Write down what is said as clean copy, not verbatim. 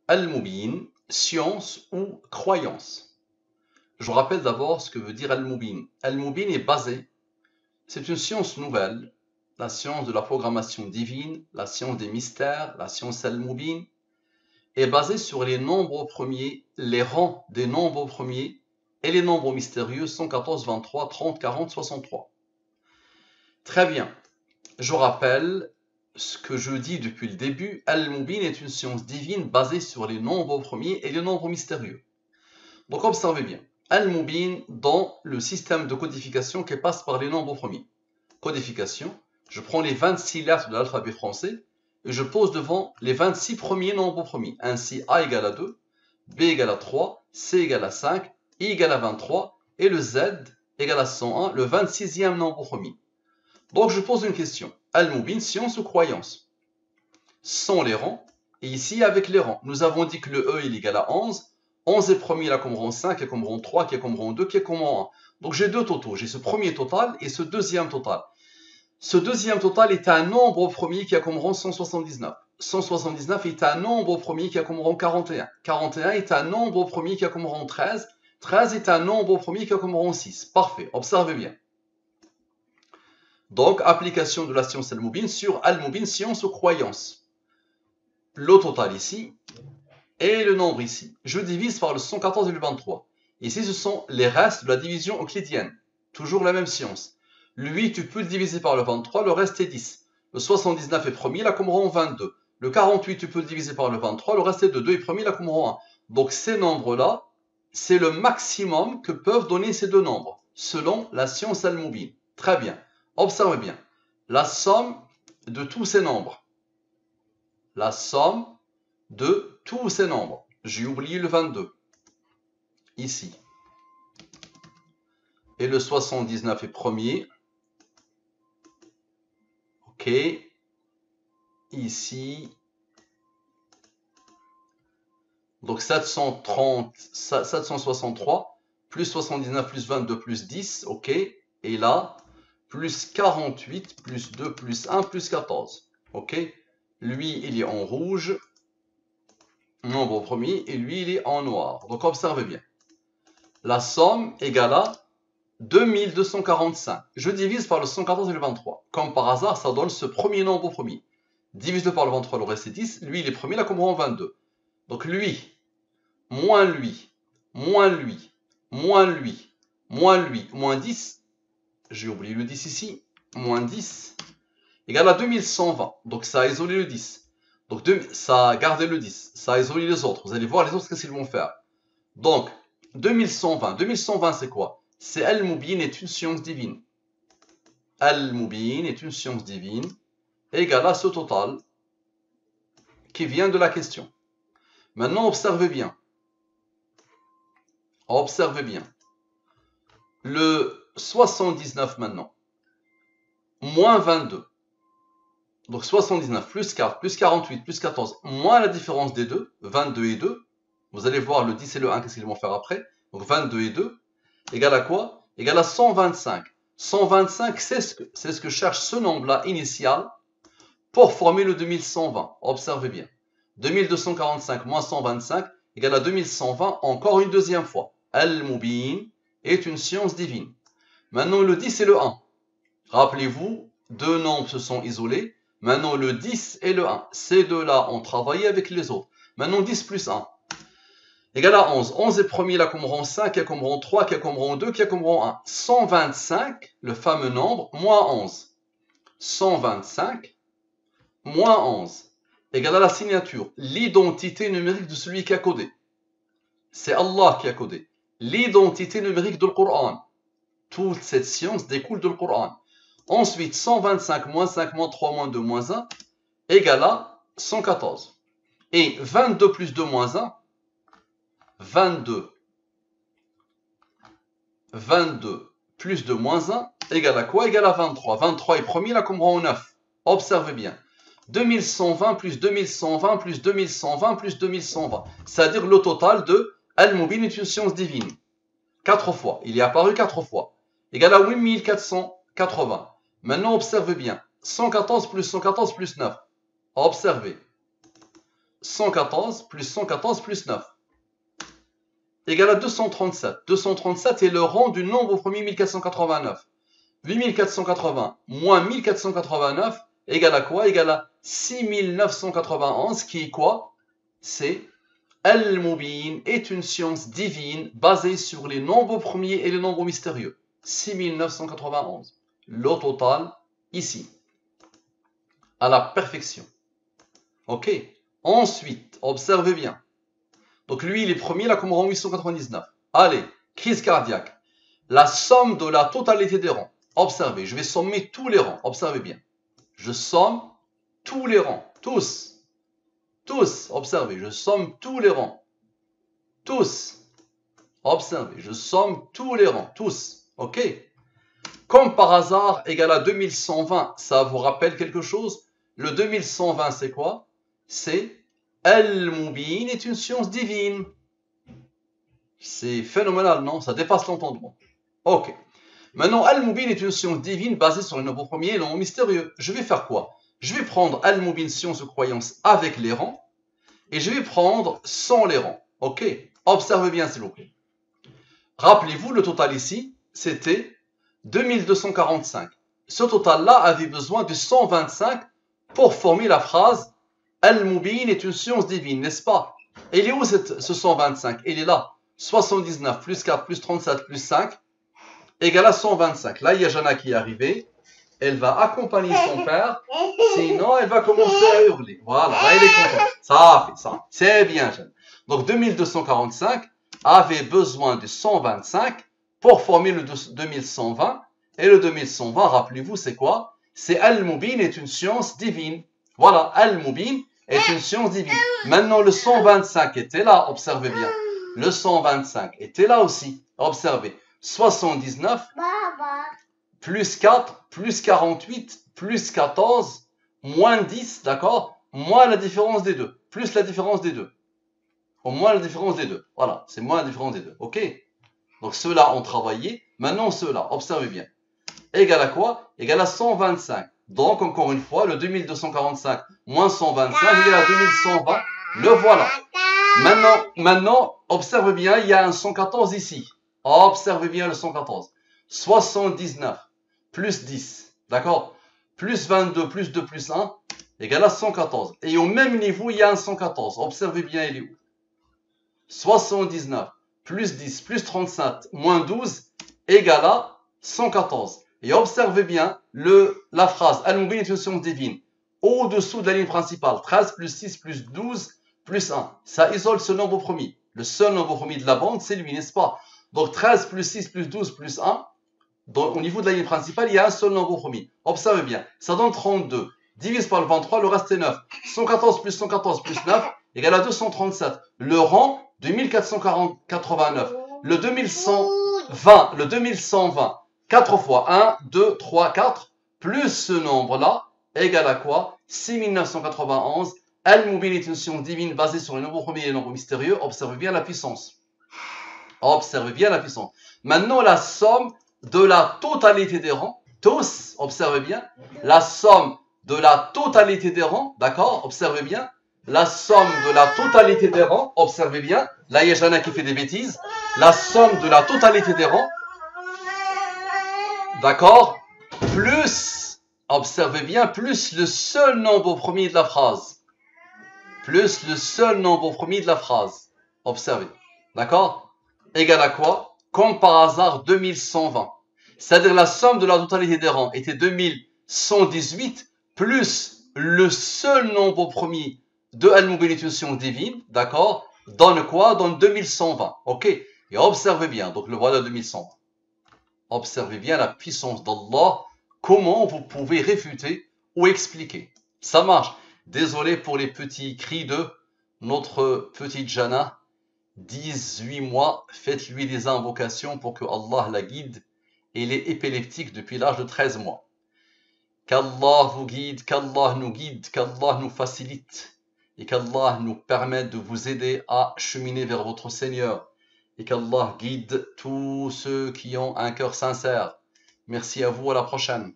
Al-Mubin, science ou croyance. Je vous rappelle d'abord ce que veut dire Al-Mubin. Al-Mubin est basé, c'est une science nouvelle, la science de la programmation divine, la science des mystères, la science Al-Mubin, est basée sur les nombres premiers, les rangs des nombres premiers et les nombres mystérieux 114, 23, 30, 40, 63. Très bien. Je rappelle ce que je dis depuis le début, Al-Mubin est une science divine basée sur les nombres premiers et les nombres mystérieux. Donc observez bien, Al-Mubin dans le système de codification qui passe par les nombres premiers. Codification, je prends les 26 lettres de l'alphabet français et je pose devant les 26 premiers nombres premiers. Ainsi, A égale à 2, B égale à 3, C égale à 5, I égale à 23 et le Z égale à 101, le 26e nombre premier. Donc je pose une question. Al-Mubin, science ou croyance? Sans les rangs, et ici avec les rangs. Nous avons dit que le E il est égal à 11. 11 est premier, là comme rang 5, qui est comme rang 3, qui est comme rang 2, qui est comme rang 1. Donc j'ai deux totaux. J'ai ce premier total et ce deuxième total. Ce deuxième total est un nombre premier qui a comme rang 179. 179 est un nombre premier qui a comme rang 41. 41 est un nombre premier qui a comme rang 13. 13 est un nombre premier qui a comme rang 6. Parfait. Observez bien. Donc, application de la science Al-Mubin sur Al-Mubin, science ou croyance. Le total ici et le nombre ici. Je divise par le 114 et le 23. Ici, ce sont les restes de la division euclidienne. Toujours la même science. Le 8, tu peux le diviser par le 23, le reste est 10. Le 79 est premier, là comme rang 22. Le 48, tu peux le diviser par le 23, le reste est de 2 et premier, là comme rang 1. Donc, ces nombres-là, c'est le maximum que peuvent donner ces deux nombres, selon la science Al-Mubin. Très bien. Observez bien, la somme de tous ces nombres. La somme de tous ces nombres. J'ai oublié le 22. Ici. Et le 79 est premier. Ok. Ici. Donc 763 plus 79 plus 22 plus 10. Ok. Et là, plus 48 plus 2 plus 1 plus 14. Ok. Lui, il est en rouge. Nombre premier. Et lui, il est en noir. Donc observez bien. La somme égale à 2245. Je divise par le 114 et le 23. Comme par hasard, ça donne ce premier nombre premier. Divise-le par le 23, le reste est 10. Lui, il est premier, là, comme rang 22. Donc lui, moins lui, moins lui, moins lui, moins lui, moins 10. J'ai oublié le 10 ici. Moins 10 égale à 2120. Donc ça a isolé le 10. Donc ça a gardé le 10. Ça a isolé les autres. Vous allez voir les autres, qu'est-ce qu'ils vont faire. Donc, 2120. 2120, c'est quoi? C'est Al-Mubin est une science divine. Al-Mubin est une science divine égale à ce total qui vient de la question. Maintenant, observez bien. Observez bien. Le 79 maintenant. Moins 22. Donc 79 plus 4 plus 48 plus 14 moins la différence des deux. 22 et 2. Vous allez voir le 10 et le 1, qu'est-ce qu'ils vont faire après. Donc 22 et 2. Égale à quoi? Égale à 125. 125, c'est ce que cherche ce nombre-là initial pour former le 2120. Observez bien. 2245 moins 125 égale à 2120 encore une deuxième fois. Al-Mubin est une science divine. Maintenant le 10 et le 1. Rappelez-vous, deux nombres se sont isolés. Maintenant le 10 et le 1. Ces deux-là ont travaillé avec les autres. Maintenant 10 plus 1. Égale à 11. 11 est premier, là, comme rang 5, qui a comme rang 3, qui a comme rang 2, qui a comme rang 1. 125, le fameux nombre, moins 11. 125, moins 11. Égale à la signature, l'identité numérique de celui qui a codé. C'est Allah qui a codé. L'identité numérique du Coran. Toute cette science découle du Coran. Ensuite, 125 moins 5 moins 3 moins 2 moins 1 égale à 114. Et 22 plus 2 moins 1, 22 plus 2 moins 1 égale à quoi? Égale à 23. 23 est premier, là comme rang 9. Observez bien. 2120 plus 2120 plus 2120 plus 2120. C'est-à-dire le total de Al-Mubin est une science divine. 4 fois. Il est apparu 4 fois. Égale à 8480. Maintenant, observez bien. 114 plus 9. Observez. 114 plus 114 plus 9 égale à 237. 237 est le rang du nombre au premier 1489. 8480 moins 1489 égale à quoi? Égale à 6991 qui est quoi? C'est Al-Mubin est une science divine basée sur les nombres premiers et les nombres mystérieux. 6991. Le total ici. À la perfection. Ok. Ensuite, observez bien. Donc lui, il est premier, là, comme rang 899. Allez, crise cardiaque. La somme de la totalité des rangs. Observez, je vais sommer tous les rangs. Observez bien. Je somme tous les rangs. Tous. Tous. Observez, je somme tous les rangs. Tous. Observez, je somme tous les rangs. Tous. Ok. Comme par hasard, égal à 2120. Ça vous rappelle quelque chose? Le 2120, c'est quoi? C'est Al-Mubin est une science divine. C'est phénoménal, non? Ça dépasse l'entendement. Ok. Maintenant, Al-Mubin est une science divine basée sur les nombres premiers et les nombres mystérieux. Je vais faire quoi? Je vais prendre Al-Mubin, science de croyance, avec les rangs. Et je vais prendre sans les rangs. Ok? Observez bien, s'il vous plaît. Rappelez-vous, le total ici, c'était 2245. Ce total-là avait besoin de 125 pour former la phrase Al-Mubin est une science divine, n'est-ce pas? Et il est où ce 125? Il est là. 79 plus 4 plus 37 plus 5 égale à 125. Là, il y a Jana qui est arrivée. Elle va accompagner son père. Sinon, elle va commencer à hurler. Voilà, là, elle est contente. Ça a fait ça. C'est bien, Jana. Donc, 2245 avait besoin de 125 pour former le 2120. Et le 2120, rappelez-vous, c'est quoi? C'est Al-Mubin est une science divine. Voilà, Al-Mubin est une science divine. Maintenant, le 125 était là. Observez bien. Le 125 était là aussi. Observez. 79 plus 4 plus 48 plus 14 moins 10, d'accord? Moins la différence des deux. Plus la différence des deux. Au moins la différence des deux. Voilà, c'est moins la différence des deux. Ok? Donc ceux-là ont travaillé. Maintenant ceux-là, observez bien. Égal à quoi? Égal à 125. Donc encore une fois, le 2245 moins 125 égale à 2120. Le voilà. Maintenant, observez bien, il y a un 114 ici. Observez bien le 114. 79 plus 10. D'accord? Plus 22 plus 2 plus 1 égale à 114. Et au même niveau, il y a un 114. Observez bien, il est où? 79 plus 10 plus 37 moins 12 égale à 114. Et observez bien la phrase Al-Mubin est une science divine. Au-dessous de la ligne principale, 13 plus 6 plus 12 plus 1. Ça isole ce nombre premier. Le seul nombre premier de la bande, c'est lui, n'est-ce pas? Donc 13 plus 6 plus 12 plus 1. Donc, au niveau de la ligne principale, il y a un seul nombre premier. Observez bien. Ça donne 32. Divise par le 23, le reste est 9. 114 plus 114 plus 9 égale à 237. Le rang de 1489. Le 2120. Le 2120. 4 fois 1, 2, 3, 4. Plus ce nombre-là égale à quoi? 6991. Al-Mubin est une science divine basée sur les nombres premiers et les nombres mystérieux. Observez bien la puissance. Observez bien la puissance. Maintenant, la somme de la totalité des rangs. Tous, observez bien. La somme de la totalité des rangs. D'accord? Observez bien. La somme de la totalité des rangs. Observez bien. Là, il y a Jana qui fait des bêtises. La somme de la totalité des rangs. D'accord? Plus, observez bien, plus le seul nombre premier de la phrase. Plus le seul nombre premier de la phrase. Observez. D'accord? Égal à quoi? Comme par hasard, 2120. C'est-à-dire la somme de la totalité des rangs était 2118 plus le seul nombre premier de Al-Mubin est une science divine, d'accord? Donne quoi? Donne 2120. Ok? Et observez bien. Donc le voilà 2120. Observez bien la puissance d'Allah. Comment vous pouvez réfuter ou expliquer? Ça marche. Désolé pour les petits cris de notre petite Jana. 18 mois, faites-lui des invocations pour que Allah la guide. Elle est épileptique depuis l'âge de 13 mois. Qu'Allah vous guide, qu'Allah nous guide, qu'Allah nous facilite et qu'Allah nous permette de vous aider à cheminer vers votre Seigneur et qu'Allah guide tous ceux qui ont un cœur sincère. Merci à vous, à la prochaine.